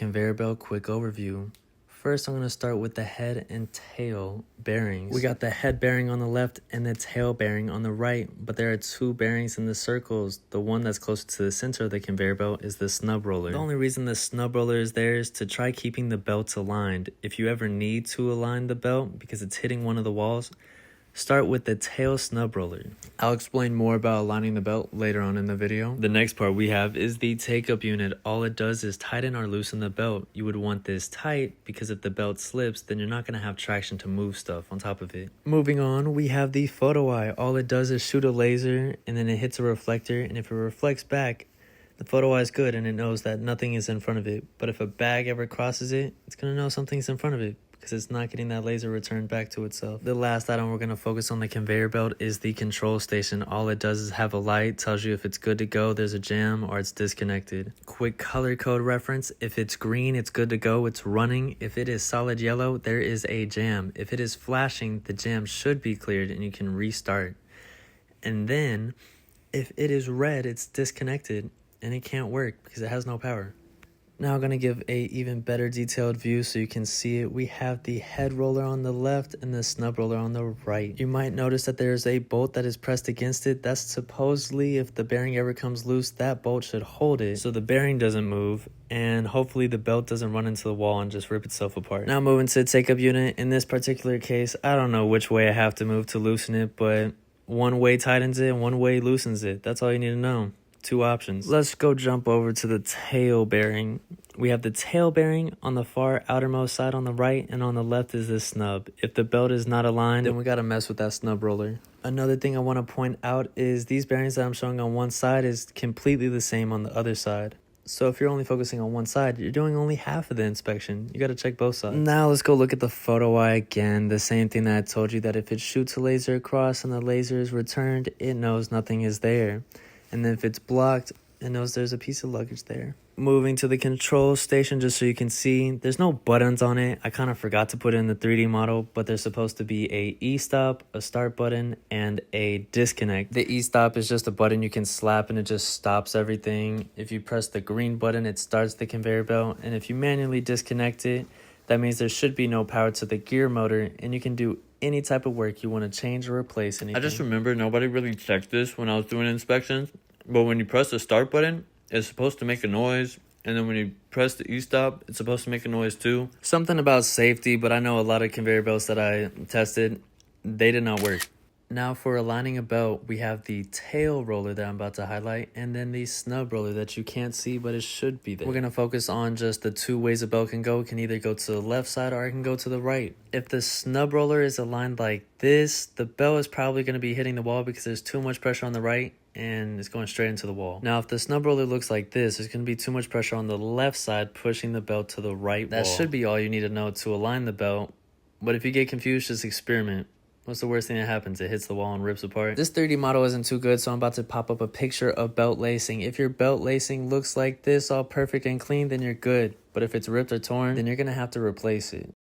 conveyor belt quick overview. First, I'm going to start with the head and tail bearings. We got the head bearing on the left and the tail bearing on the right, but there are two bearings in the circles. The one that's closer to the center of the conveyor belt is the snub roller. The only reason the snub roller is there is to try keeping the belts aligned. If you ever need to align the belt because it's hitting one of the walls, start with the tail snub roller. I'll explain more about aligning the belt later on in the video. The next part we have is the take-up unit. All it does is tighten or loosen the belt. You would want this tight because if the belt slips, then you're not going to have traction to move stuff on top of it. Moving on, we have the photo eye. All it does is shoot a laser and then it hits a reflector, and if it reflects back, the photo eye is good and it knows that nothing is in front of it. But if a bag ever crosses it, it's going to know something's in front of it, because it's not getting that laser returned back to itself. The last item we're going to focus on the conveyor belt is the control station. All it does is have a light, tells you if it's good to go, there's a jam, or it's disconnected. Quick color code reference: if it's green, it's good to go, it's running. If it is solid yellow, there is a jam. If it is flashing, the jam should be cleared and you can restart. And then if it is red, it's disconnected and it can't work because it has no power. Now I'm going to give a even better detailed view so you can see it. We have the head roller on the left and the snub roller on the right. You might notice that there's a bolt that is pressed against it. That's supposedly, if the bearing ever comes loose, that bolt should hold it so the bearing doesn't move, and hopefully the belt doesn't run into the wall and just rip itself apart. Now moving to the take-up unit. In this particular case, I don't know which way I have to move to loosen it, but one way tightens it and one way loosens it. That's all you need to know. Two options. Let's go jump over to the tail bearing. We have the tail bearing on the far outermost side on the right, and on the left is this snub. If the belt is not aligned, then we got to mess with that snub roller. Another thing I want to point out is these bearings that I'm showing on one side is completely the same on the other side. So if you're only focusing on one side, you're doing only half of the inspection. You got to check both sides. Now let's go look at the photo eye again. The same thing that I told you, that if it shoots a laser across and the laser is returned, it knows nothing is there. And then if it's blocked, it knows there's a piece of luggage there. Moving to the control station, just so you can see, there's no buttons on it. I kind of forgot to put it in the 3D model, but there's supposed to be a E-stop, a start button, and a disconnect. The E-stop is just a button you can slap and it just stops everything. If you press the green button, it starts the conveyor belt. And if you manually disconnect it, that means there should be no power to the gear motor, and you can do any type of work you want to change or replace anything. I just remember nobody really checked this when I was doing inspections, but when you press the start button, it's supposed to make a noise, and then when you press the E-stop, it's supposed to make a noise too. Something about safety, but I know a lot of conveyor belts that I tested, they did not work. Now for aligning a belt, we have the tail roller that I'm about to highlight, and then the snub roller that you can't see, but it should be there. We're going to focus on just the two ways a belt can go. It can either go to the left side or it can go to the right. If the snub roller is aligned like this, the belt is probably going to be hitting the wall because there's too much pressure on the right and it's going straight into the wall. Now if the snub roller looks like this, there's going to be too much pressure on the left side pushing the belt to the right wall. That should be all you need to know to align the belt, but if you get confused, just experiment. What's the worst thing that happens? It hits the wall and rips apart. This 3D model isn't too good, so I'm about to pop up a picture of belt lacing. If your belt lacing looks like this, all perfect and clean, then you're good. But if it's ripped or torn, then you're going to have to replace it.